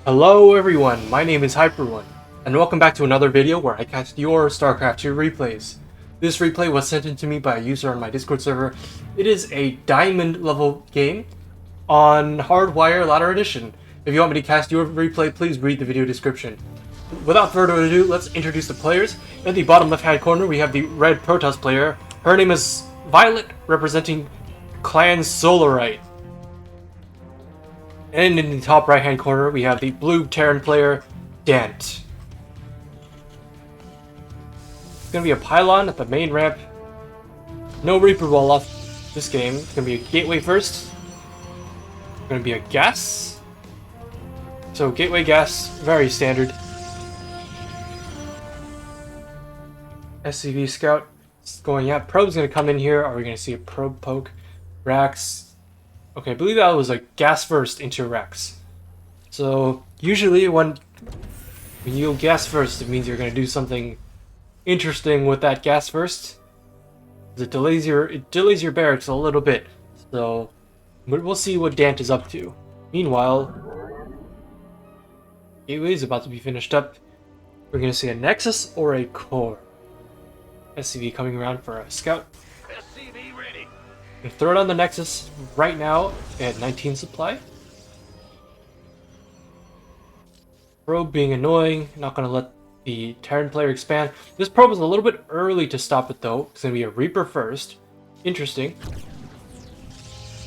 Hello everyone, my name is HyperOne, and welcome back to another video where I cast your StarCraft 2 replays. This replay was sent in to me by a user on my Discord server. It is a diamond level game on Hardwire Ladder Edition. If you want me to cast your replay, please read the video description. Without further ado, let's introduce the players. In the bottom left hand corner we have the red Protoss player. Her name is Violet, representing Clan Solarite. And in the top right hand corner we have the blue Terran player, Dant. It's gonna be a pylon at the main ramp. No Reaper wall off this game. It's gonna be a gateway first. It's gonna be a gas. So gateway gas, very standard. SCV scout is going out. Probe's gonna come in here. Are we gonna see a probe poke? Rax. Okay, I believe that was a gas first into Rex. So usually when you gas first, it means you're gonna do something interesting with that gas first. It delays your barracks a little bit. So we'll see what Dant is up to. Meanwhile, Gateway is about to be finished up. We're gonna see a Nexus or a core. SCV coming around for a scout. SCV ready. Throw it on the Nexus right now at 19 supply. Probe being annoying, not going to let the Terran player expand. This probe is a little bit early to stop it though. It's going to be a Reaper first. Interesting.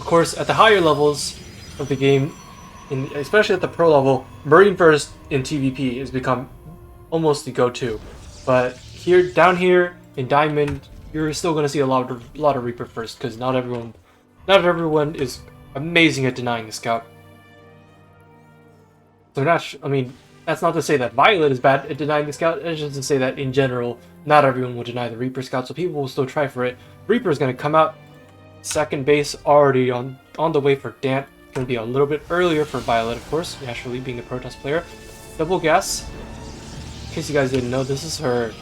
Of course, at the higher levels of the game, especially at the pro level, Marine first in TVP has become almost the go-to. But here, down here in Diamond, you're still going to see a lot of Reaper first, because not everyone is amazing at denying the scout. So I mean, that's not to say that Violet is bad at denying the scout. It's just to say that in general, not everyone will deny the Reaper scout, so people will still try for it. Reaper is going to come out second base, already on the way for Dant. It's going to be a little bit earlier for Violet, of course, naturally being a Protoss player. Double gas. In case you guys didn't know, this is her.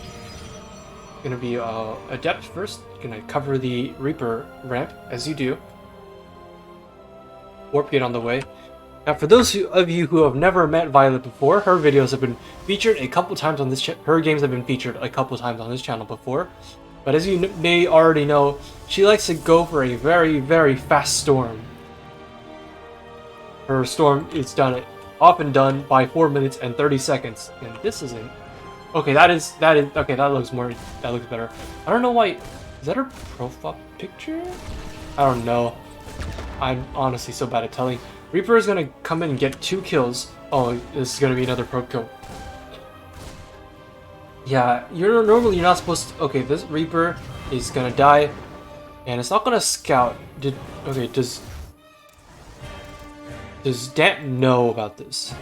Gonna be Adept first. Gonna cover the Reaper ramp as you do. Warp gate on the way. Now, for those of you who have never met Violet before, her videos have been featured a couple times on this. Her games have been featured a couple times on this channel before. But as you may already know, she likes to go for a very, very fast storm. Her storm is often done by 4 minutes and 30 seconds, and this isn't. Okay, that is okay. That looks better. I don't know why. Is that her profile picture? I don't know. I'm honestly so bad at telling. Reaper is gonna come in and get 2 kills. Oh, this is gonna be another probe kill. Yeah, normally you're not supposed to. Okay, this Reaper is gonna die, and it's not gonna scout. Does Dant know about this?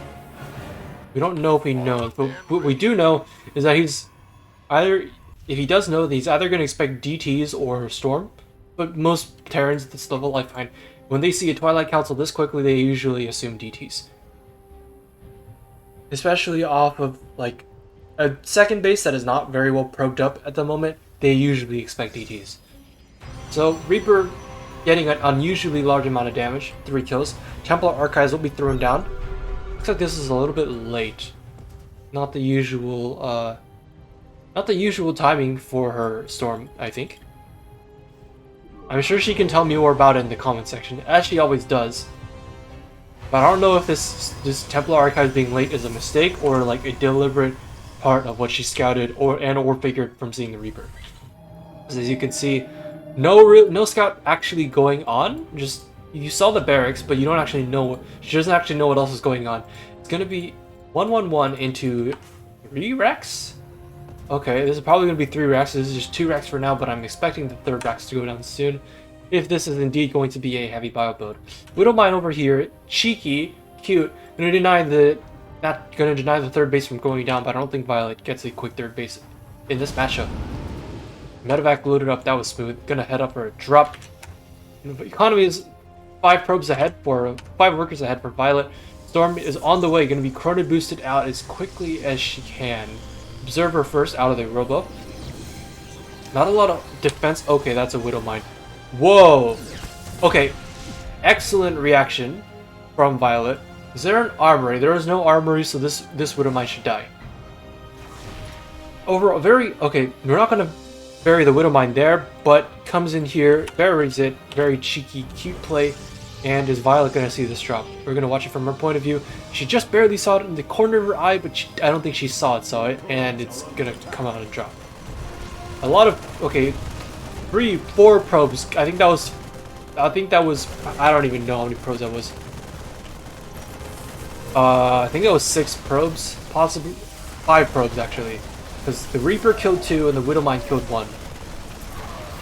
We don't know if he knows, but what we do know is that he's either, if he does know, he's either going to expect DTs or Storm. But most Terrans at this level, I find, when they see a Twilight Council this quickly, they usually assume DTs. Especially off of, like, a second base that is not very well probed up at the moment, they usually expect DTs. So, Reaper getting an unusually large amount of damage, 3 kills. Templar Archives will be thrown down. Looks like this is a little bit late. Not the usual timing for her storm, I think. I'm sure she can tell me more about it in the comment section, as she always does. But I don't know if this Templar Archives being late is a mistake or like a deliberate part of what she scouted or figured from seeing the Reaper. As you can see, no scout actually going on. Just you saw the barracks, but you don't actually know. She doesn't actually know what else is going on. It's gonna be 1-1-1 into 3 racks. Okay, this is probably gonna be 3 racks. This is just 2 racks for now, but I'm expecting the 3rd racks to go down soon. If this is indeed going to be a heavy bio build, Widowmine over here, cheeky, cute. Not gonna deny the 3rd base from going down, but I don't think Violet gets a quick 3rd base in this matchup. Medevac loaded up. That was smooth. Gonna head up for a drop. Economy is 5 workers ahead for Violet. Storm is on the way, going to be chrono boosted out as quickly as she can. Observer first out of the robo. Not a lot of defense. Okay, that's a Widowmine. Whoa! Okay, excellent reaction from Violet. Is there an armory? There is no armory, so this Widowmine should die. Overall, okay, we're not gonna bury the Widowmine there, but comes in here, buries it, very cheeky, cute play, and is Violet gonna see this drop? We're gonna watch it from her point of view. She just barely saw it in the corner of her eye, but I don't think she saw it, and it's gonna come out and drop. A lot of, okay, 3, 4 probes, I think that was, I don't even know how many probes that was. I think that was 6 probes, possibly 5 probes actually. Because the Reaper killed 2 and the Widowmine killed 1.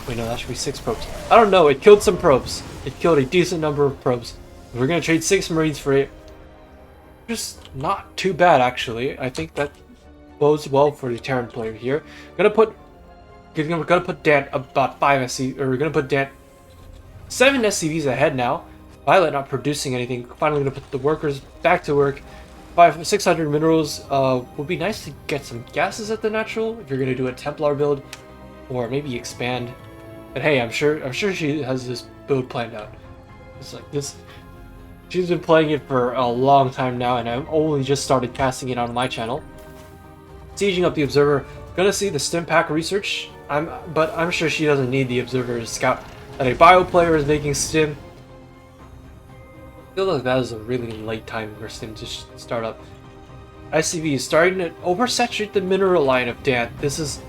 Wait, no, that should be 6 probes. I don't know, it killed some probes. It killed a decent number of probes. We're gonna trade 6 Marines for it. Just not too bad, actually. I think that bodes well for the Terran player here. Gonna put Dant about 5 SC, or we're gonna put Dant 7 SCVs ahead now. Violet not producing anything. Finally gonna put the workers back to work. 600 minerals. Would be nice to get some gases at the natural if you're gonna do a Templar build, or maybe expand. But hey, I'm sure she has this build planned out. It's like this. She's been playing it for a long time now, and I've only just started casting it on my channel. Sieging up the Observer. Gonna see the stim pack research. But I'm sure she doesn't need the Observer to scout that a bio player is making stim. I feel like that is a really late time for stim to start up. SCV is starting to oversaturate the mineral line of Dant. This is,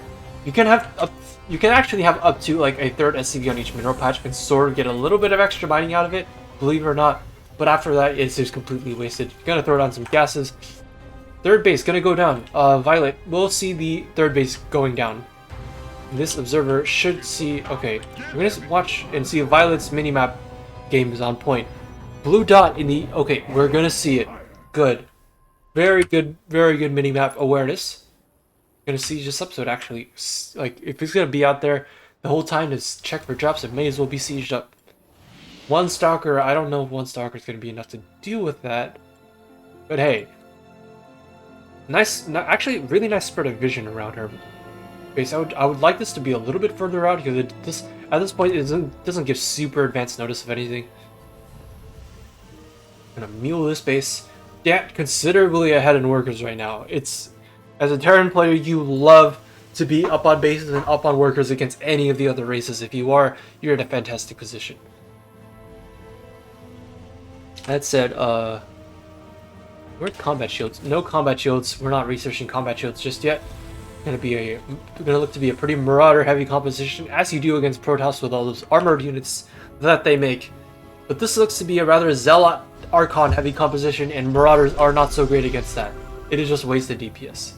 you can actually have up to like a 3rd SCV on each mineral patch and sort of get a little bit of extra mining out of it, believe it or not. But after that, it's just completely wasted. You're gonna throw down some gases. 3rd base gonna go down. Violet will see the 3rd base going down. This Observer should see. Okay, we're gonna watch and see if Violet's minimap game is on point. Blue dot in the. Okay, we're gonna see it. Good. Very good minimap awareness. Gonna siege this up, so it actually, like, if it's gonna be out there the whole time to check for drops, it may as well be sieged up. 1 Stalker, I don't know if 1 Stalker is gonna be enough to deal with that. But hey. Nice, actually, really nice spread of vision around her base. I would like this to be a little bit further out, because at this point it doesn't give super advanced notice of anything. Gonna mule this base. Dant considerably ahead in workers right now. It's, as a Terran player, you love to be up on bases and up on workers against any of the other races. If you are, you're in a fantastic position. That said, where's combat shields? No combat shields. We're not researching combat shields just yet. Gonna look to be a pretty Marauder heavy composition, as you do against Protoss with all those armored units that they make. But this looks to be a rather Zealot Archon heavy composition, and Marauders are not so great against that. It is just wasted DPS.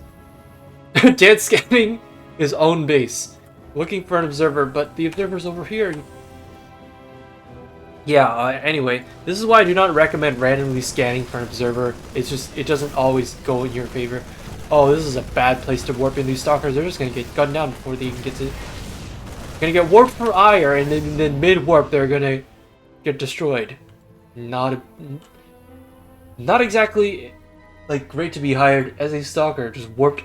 Dant scanning his own base, looking for an Observer, but the Observer's over here. Yeah, anyway, this is why I do not recommend randomly scanning for an Observer. It's just, it doesn't always go in your favor. Oh, this is a bad place to warp in. These Stalkers, they're just gonna get gunned down before they even get to... Gonna get warped for ire, and then mid-warp they're gonna get destroyed. Not exactly like great to be hired as a Stalker, just warped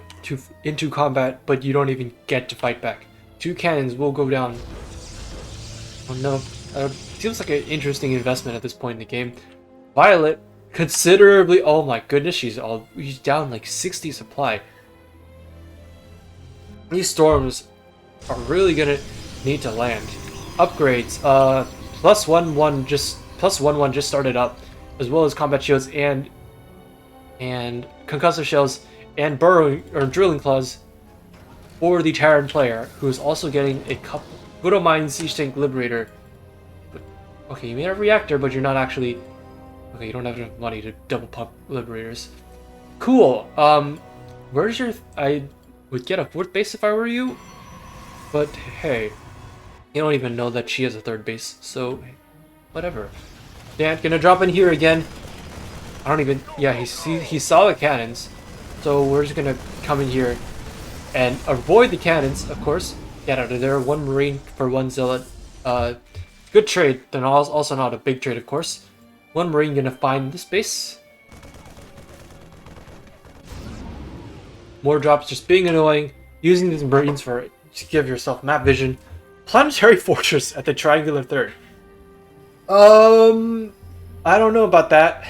into combat, but you don't even get to fight back. 2 cannons will go down. Oh no, feels like an interesting investment at this point in the game. Violet, considerably, oh my goodness, she's down like 60 supply. These storms are really gonna need to land. Upgrades, +1/1 just started up, as well as combat shields and concussive shells and drilling claws for the Terran player, who is also getting a couple Widowmine Siege Tank Liberator. But, okay, you may have a reactor, but you're not actually. Okay, you don't have enough money to double pump Liberators. Cool. Where's your? I would get a 4th base if I were you, but hey, you don't even know that she has a 3rd base, so whatever. Dant gonna drop in here again. I don't even. Yeah, he saw the cannons, so we're just gonna come in here and avoid the cannons, of course. Get out of there. 1 Marine for 1 Zealot. Good trade. Then also not a big trade, of course. 1 Marine gonna find this base. More drops, just being annoying. Using these Marines to give yourself map vision. Planetary Fortress at the Triangular 3rd. I don't know about that.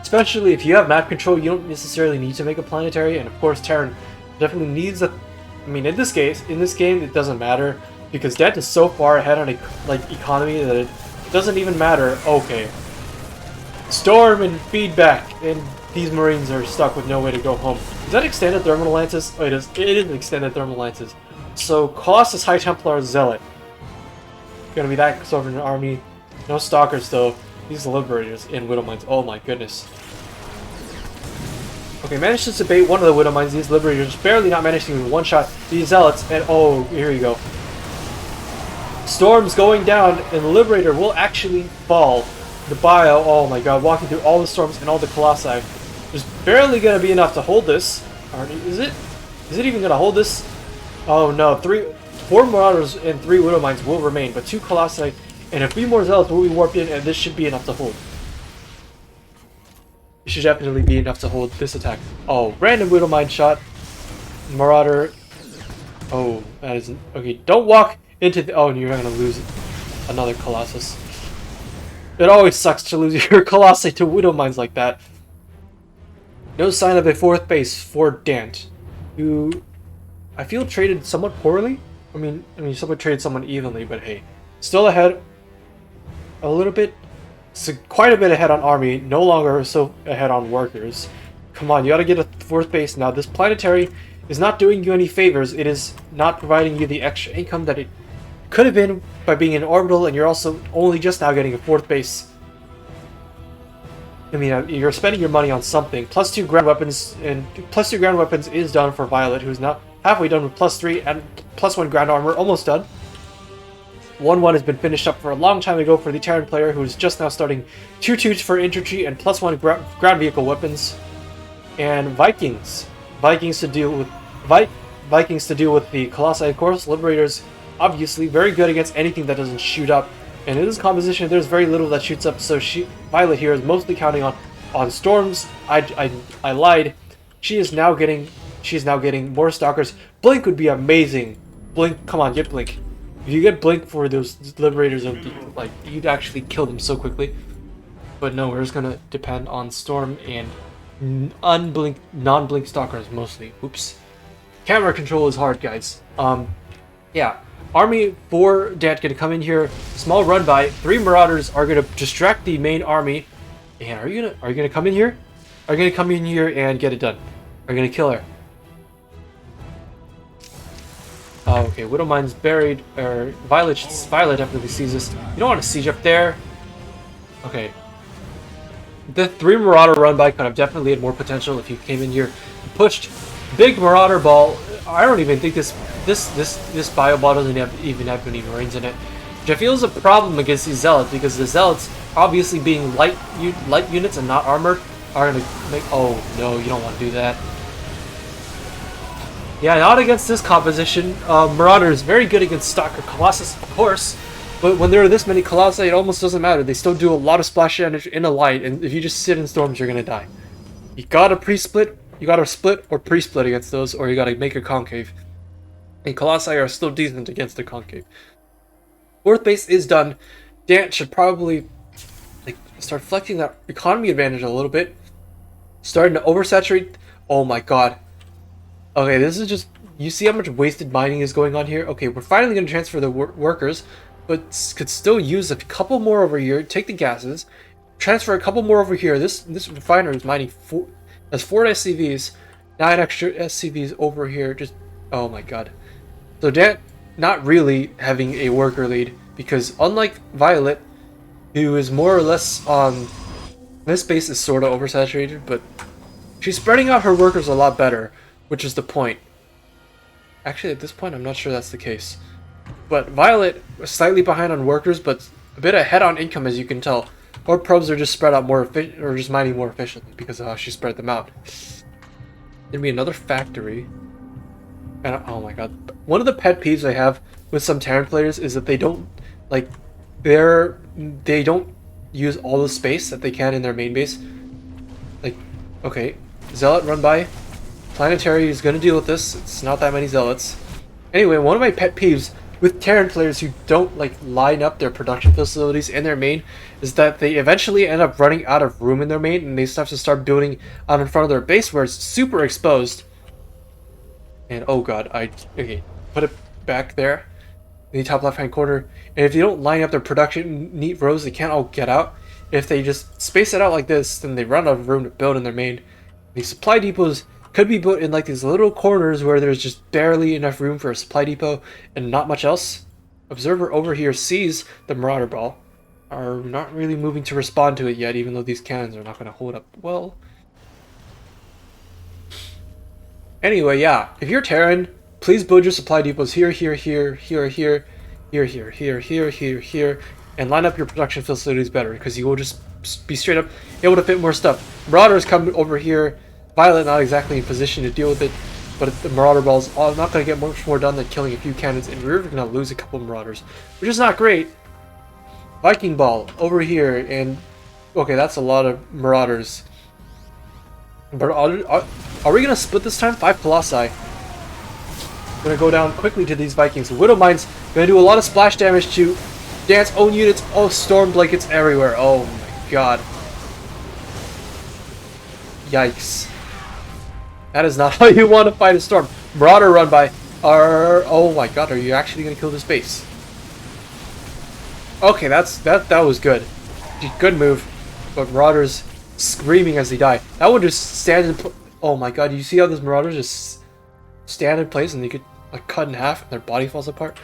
Especially if you have map control, you don't necessarily need to make a planetary, and of course Terran definitely needs a... I mean, in this game, it doesn't matter, because Dant is so far ahead on economy that it doesn't even matter. Okay. Storm and feedback, and these Marines are stuck with no way to go home. Is that extended thermal lances? Oh, it is. It is extended thermal lances. So, Colossus High Templar Zealot. Gonna be that sort of an army. No Stalkers, though. These Liberators in Widow Mines. Oh my goodness. Okay, managed to debate one of the Widow Mines. These Liberators barely not managing to one-shot these Zealots. And oh, here you go. Storm's going down, and the Liberator will actually fall. The bio, oh my god, walking through all the storms and all the Colossi. There's barely gonna be enough to hold this. Is it? Is it even gonna hold this? Oh no, 4 Marauders and 3 Widow Mines will remain, but 2 Colossi and a few more Zealots will be warped in, and this should be enough to hold. It should definitely be enough to hold this attack. Oh, random Widow Mine shot. Marauder. Oh, that isn't... Okay, don't walk into the... Oh, and you're gonna lose another Colossus. It always sucks to lose your Colossi to Widow Mines like that. No sign of a 4th base for Dant, who I feel traded somewhat poorly. I mean, someone traded someone evenly, but hey, still ahead a little bit. So quite a bit ahead on army, no longer so ahead on workers. Come on, you gotta get a 4th base now. This planetary is not doing you any favors. It is not providing you the extra income that it could have been by being in orbital, and you're also only just now getting a 4th base. I mean, you're spending your money on something. +2 ground weapons, and +2 ground weapons is done for Violet, who's now halfway done with +3 and +1 ground armor, almost done. 1-1 has been finished up for a long time ago for the Terran player, who's just now starting 2-2 for infantry and +1 ground vehicle weapons. And Vikings to deal with the Colossi, of course. Liberators, obviously, very good against anything that doesn't shoot up. And in this composition, there's very little that shoots up, so Violet here is mostly counting on storms. I lied. She is now getting more Stalkers. Blink would be amazing. Blink, come on, get Blink. If you get Blink for those Liberators, like, you'd actually kill them so quickly. But no, we're just gonna depend on Storm and non-Blink Stalkers mostly. Oops. Camera control is hard, guys. Yeah. Army 4 Dant gonna come in here. Small run by. 3 Marauders are gonna distract the main army. And are you gonna come in here? Are you gonna come in here and get it done? Are you gonna kill her? Oh, okay, Widow Mine's buried, or Violet definitely sees this. You don't want to siege up there. Okay. The 3 Marauder run by could have definitely had more potential if you came in here, pushed big Marauder ball. I don't even think this bio ball doesn't even have any Marines in it, which I feel is a problem against these Zealots, because the Zealots, obviously being light units and not armored, are gonna make... Oh no, you don't want to do that. Yeah, not against this composition. Marauder is very good against Stalker Colossus, of course, but when there are this many Colossi, it almost doesn't matter. They still do a lot of splash damage in a light, and if you just sit in storms, you're gonna die. You gotta pre-split, you gotta split or pre-split against those, or you gotta make a concave. And Colossi are still decent against the concave. 4th base is done. Dant should probably start flexing that economy advantage a little bit. Starting to oversaturate. Oh my god. Okay, this is just... You see how much wasted mining is going on here? Okay, we're finally going to transfer the workers, but could still use a couple more over here. Take the gases. Transfer a couple more over here. This refinery is mining 4 SCVs. 9 extra SCVs over here. Just... Oh my god. So Dant not really having a worker lead, because unlike Violet, who is more or less on... This base is sort of oversaturated, but she's spreading out her workers a lot better, which is the point. Actually, at this point, I'm not sure that's the case. But Violet was slightly behind on workers, but a bit ahead on income, as you can tell. Or probes are just spread out more efficient, or just mining more efficiently because of how she spread them out. There'd be another factory. And oh my god, one of the pet peeves I have with some Terran players is that they don't they don't use all the space that they can in their main base. Like, okay, Zealot run by. Planetary is going to deal with this. It's not that many Zealots. Anyway, one of my pet peeves with Terran players who don't like line up their production facilities in their main is that they eventually end up running out of room in their main, and they have to start building out in front of their base where it's super exposed. And oh god, okay, put it back there in the top left hand corner. And if they don't line up their production neat rows, they can't all get out. If they just space it out like this, then they run out of room to build in their main. These supply depots could be built in like these little corners where there's just barely enough room for a supply depot and not much else. Observer over here sees the Marauder ball. Are not really moving to respond to it yet, even though these cannons are not going to hold up well. Anyway, yeah, if you're Terran, please build your supply depots here, here, here, here, here, here, here, here, here, here, here, and line up your production facilities better, because you will just be straight up able to fit more stuff. Marauders come over here. Violet not exactly in position to deal with it, but the Marauder ball's not going to get much more done than killing a few cannons, and we're going to lose a couple of Marauders, which is not great. Viking ball over here, and okay, that's a lot of Marauders. But are we going to split this time? 5 Colossi. Going to go down quickly to these Vikings. Widow Mine's going to do a lot of splash damage to Dant's own units. Oh, storm blankets everywhere. Oh my god. Yikes. That is not how you want to fight a storm. Marauder run by. Oh my god, are you actually going to kill this base? Okay, that was good. Good move. But Marauders screaming as they die. That one just stands in oh my god, you see how those Marauders just stand in place and they get like cut in half and their body falls apart?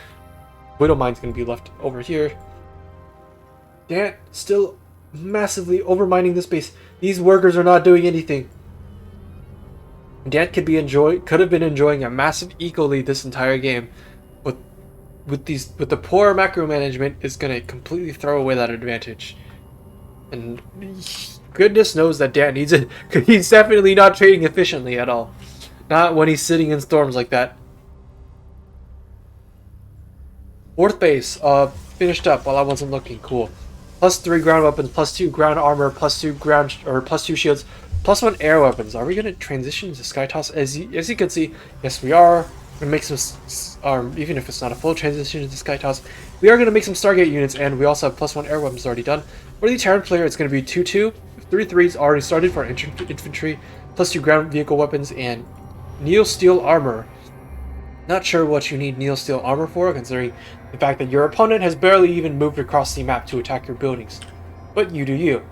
Widow Mine's going to be left over here. Dant still massively overmining this base. These workers are not doing anything. Dant could have been enjoying a massive eco lead this entire game, but with the poor macro management is going to completely throw away that advantage. And goodness knows that Dant needs it, because he's definitely not trading efficiently at all. Not when he's sitting in storms like that. Fourth base, finished up while I wasn't looking. Cool. +3 ground weapons, +2 ground armor, +2 ground or +2 shields, +1 air weapons. Are we gonna transition to Sky Toss? As you can see, yes we are. Gonna make some, even if it's not a full transition to Sky Toss, we are gonna make some Stargate units, and we also have +1 air weapons already done. For the Terran player, it's gonna be 2-2, 3-3s already started for infantry, +2 ground vehicle weapons, and Neil Steel armor. Not sure what you need Neil Steel armor for, considering the fact that your opponent has barely even moved across the map to attack your buildings. But you do you.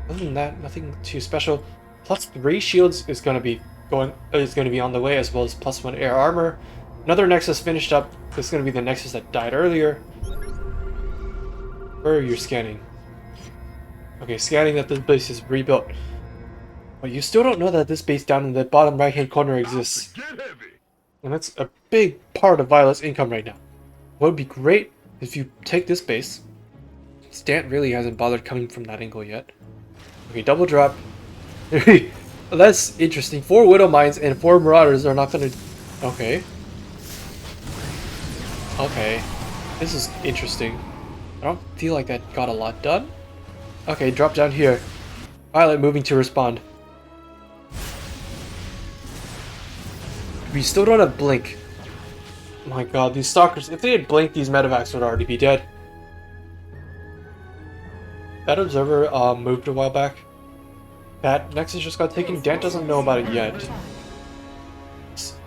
Other than that, nothing too special. +3 shields is going to be on the way, as well as +1 air armor. Another Nexus finished up. This is going to be the Nexus that died earlier. Where are you scanning? Okay, scanning that this base is rebuilt. But you still don't know that this base down in the bottom right hand corner exists. And that's a big part of Violet's income right now. What would be great if you take this base. Dant really hasn't bothered coming from that angle yet. Okay, double drop. That's interesting. 4 Widow Mines and 4 Marauders are not gonna... Okay. Okay. This is interesting. I don't feel like that got a lot done. Okay, drop down here. Violet moving to respond. We still don't have Blink. Oh my god, these Stalkers, if they had Blink, these medevacs would already be dead. That Observer moved a while back. That Nexus just got taken. Dant doesn't know about it yet.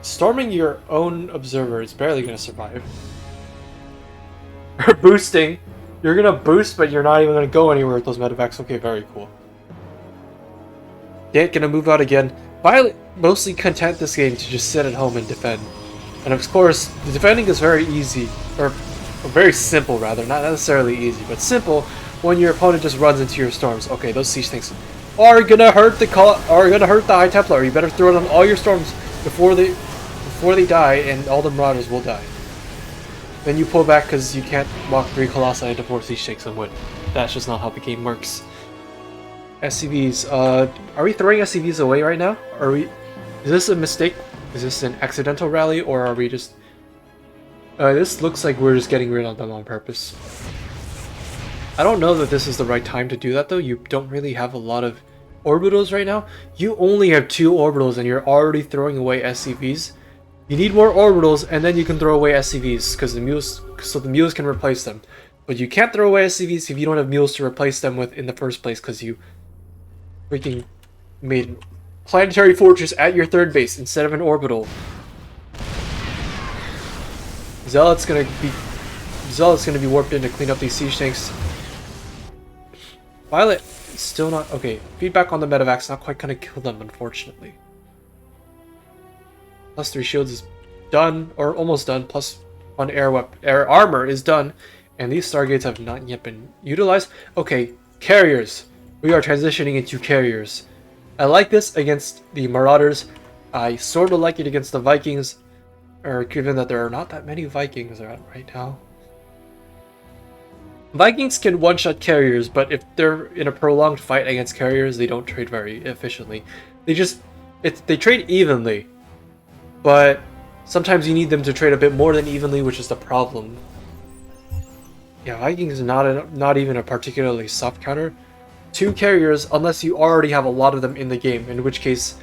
Storming your own Observer is barely going to survive. Boosting. You're going to boost, but you're not even going to go anywhere with those medevacs. Okay, very cool. Dant going to move out again. Violet mostly content this game to just sit at home and defend. And of course, the defending is very easy, or very simple rather, not necessarily easy, but simple when your opponent just runs into your storms. Okay, those siege tanks are gonna hurt the High Templar. You better throw it on all your storms before they die, and all the Marauders will die. Then you pull back because you can't walk 3 Colossi into 4 siege tanks and win. That's just not how the game works. SCVs. Are we throwing SCVs away right now? Is this a mistake? Is this an accidental rally, or are we just... this looks like we're just getting rid of them on purpose. I don't know that this is the right time to do that, though. You don't really have a lot of orbitals right now. You only have 2 orbitals, and you're already throwing away SCVs. You need more orbitals, and then you can throw away SCVs, because the mules can replace them. But you can't throw away SCVs if you don't have mules to replace them with in the first place, because you freaking made planetary fortress at your third base instead of an orbital. Zealot's gonna be warped in to clean up these siege tanks. Violet is still not okay. Feedback on the medevac's not quite gonna kill them, unfortunately. +3 shields is done, or almost done. +1 air armor is done, and these stargates have not yet been utilized. Okay, carriers. We are transitioning into carriers. I like this against the Marauders. I sort of like it against the Vikings, or given that there are not that many Vikings around right now. Vikings can one-shot carriers, but if they're in a prolonged fight against carriers, they don't trade very efficiently. They trade evenly, but sometimes you need them to trade a bit more than evenly, which is the problem. Yeah, Vikings is not even a particularly soft counter. 2 carriers, unless you already have a lot of them in the game, in which case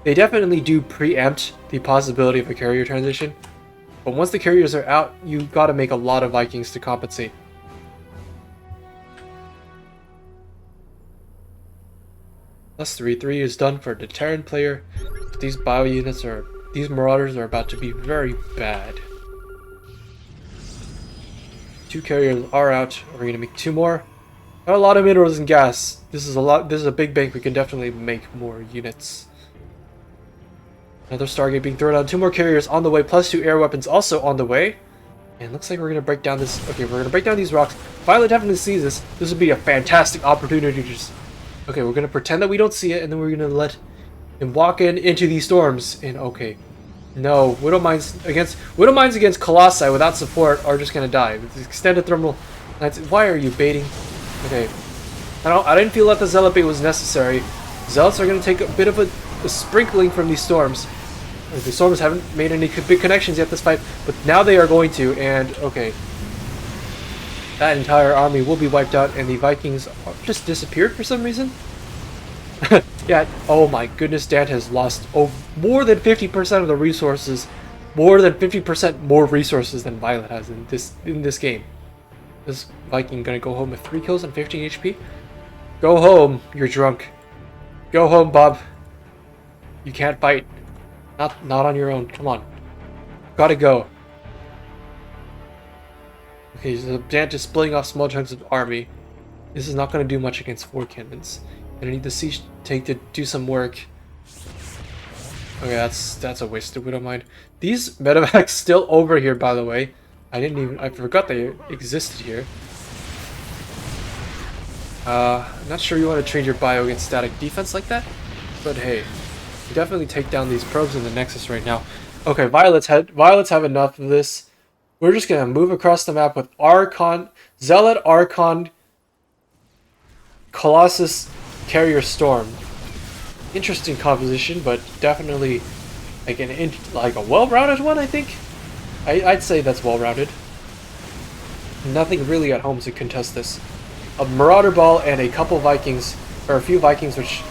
they definitely do preempt the possibility of a carrier transition. But once the carriers are out, you gotta make a lot of Vikings to compensate. +3/3 is done for the Terran player. But these these Marauders are about to be very bad. 2 carriers are out. We're gonna make 2 more. Got a lot of minerals and gas. This is a big bank. We can definitely make more units. Another Stargate being thrown on. 2 more carriers on the way, +2 air weapons also on the way. And looks like we're gonna break down this. Okay, we're gonna break down these rocks. Violet definitely sees this. This would be a fantastic opportunity to just. Okay, we're gonna pretend that we don't see it, and then we're gonna let him walk into these storms. And okay, no, Widow Mines against Colossi without support are just gonna die. With extended thermal lines. Why are you baiting? Okay, I didn't feel that the Zealot bait was necessary. Zealots are gonna take a bit of a sprinkling from these storms. The storms haven't made any big connections yet this fight, but now they are going to. And okay. That entire army will be wiped out, and the Vikings just disappeared for some reason. Yeah, oh my goodness, dant has lost more than 50% of the resources, more than 50% more resources than Violet has in this game. This Viking gonna go home with 3 kills and 15 HP. Go home, you're drunk. Go home, Bob. You can't fight. Not on your own. Come on, gotta go. Okay, so dant is splitting off small chunks of army. This is not going to do much against 4 cannons. Gonna need the siege tank to do some work. Okay, that's a wasted Widow Mine. These medevacs still over here, by the way. I forgot they existed here. I'm not sure you want to trade your bio against static defense like that, but hey, you definitely take down these probes in the Nexus right now. Okay, Violets have enough of this. We're just gonna move across the map with Archon, Zealot, Archon, Colossus, Carrier, Storm. Interesting composition, but definitely like a well-rounded one. I think I'd say that's well-rounded. Nothing really at home to contest this. A Marauder ball and a couple Vikings, or a few Vikings, which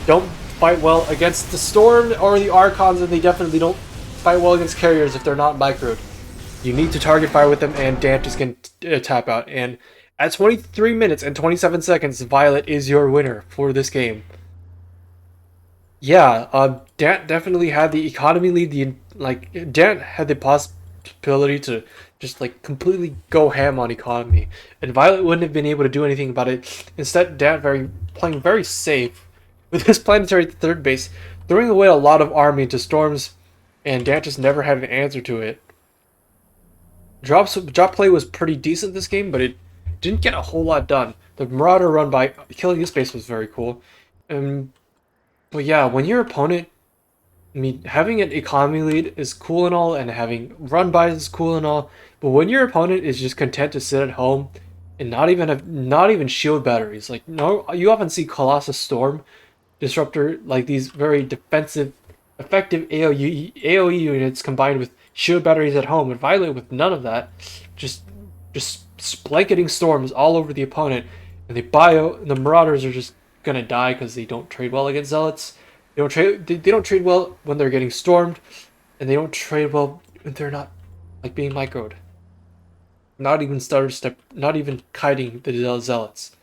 don't fight well against the Storm or the Archons, and they definitely don't fight well against carriers if they're not microed. You need to target fire with them, and dant is going to tap out. And at 23 minutes and 27 seconds, Violet is your winner for this game. Yeah, dant definitely had the economy lead. Dant had the possibility to just like completely go ham on economy, and Violet wouldn't have been able to do anything about it. Instead, dant playing very safe with his planetary third base, throwing away a lot of army into storms, and dant just never had an answer to it. Drop play was pretty decent this game, but it didn't get a whole lot done. The Marauder run by killing this base was very cool. But yeah, when your opponent, I mean, having an economy lead is cool and all, and having run bys is cool and all, but when your opponent is just content to sit at home and not even shield batteries, like no, you often see Colossus Storm Disruptor, like these very defensive, effective AoE units combined with shield batteries at home, and Violet with none of that, just blanketing storms all over the opponent, and the Marauders are just gonna die because they don't trade well against Zealots. They don't trade well when they're getting stormed, and they don't trade well. They're not like being microed. Not even starter step. Not even kiting the zealots.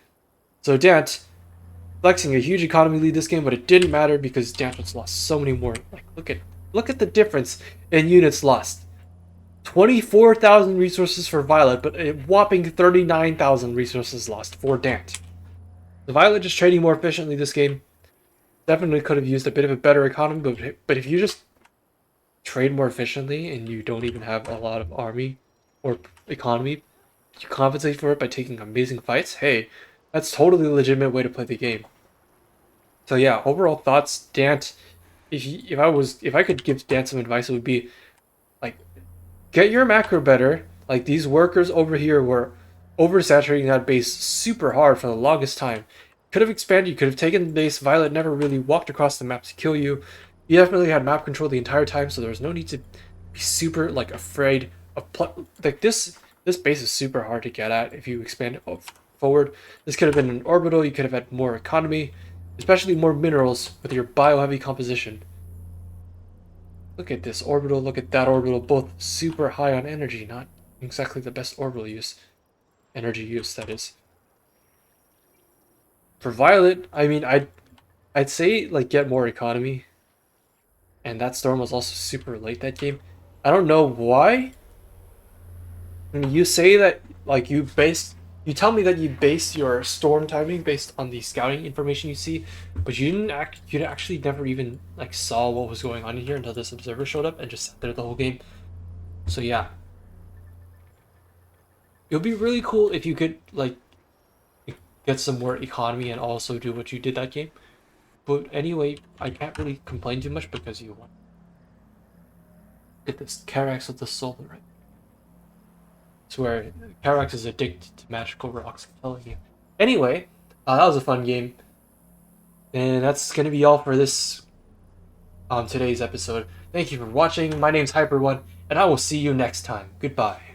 So Dant flexing a huge economy lead this game, but it didn't matter because Dant was lost so many more. Like look at the difference in units lost. 24,000 resources for Violet, but a whopping 39,000 resources lost for Dant. The Violet just trading more efficiently this game. Definitely could have used a bit of a better economy, but if you just trade more efficiently and you don't even have a lot of army or economy, you compensate for it by taking amazing fights. Hey, that's totally a legitimate way to play the game. So yeah, overall thoughts, Dant. If I could give Dant some advice, it would be like get your macro better. Like these workers over here were oversaturating that base super hard for the longest time. Could have expanded, you could have taken the base. Violet never really walked across the map to kill you. You definitely had map control the entire time, so there was no need to be super like afraid of like this base is super hard to get at if you expand it forward. This could have been an orbital, you could have had more economy, especially more minerals with your bio-heavy composition. Look at this orbital, look at that orbital, both super high on energy, not exactly the best orbital use. Energy use, that is. For Violet, I mean, I'd say, like, get more economy. And that storm was also super late that game. I don't know why. I mean, you say that, like, you tell me that you base your storm timing based on the scouting information you see, but you actually never even, like, saw what was going on in here until this observer showed up and just sat there the whole game. So yeah, it would be really cool if you could like get some more economy and also do what you did that game. But anyway, I can't really complain too much because you won. Get this Carax with the solar, right? Swear, Carax is addicted to magical rocks. I'm telling you. Anyway, that was a fun game, and that's gonna be all for this today's episode. Thank you for watching. My name's Hyper One, and I will see you next time. Goodbye.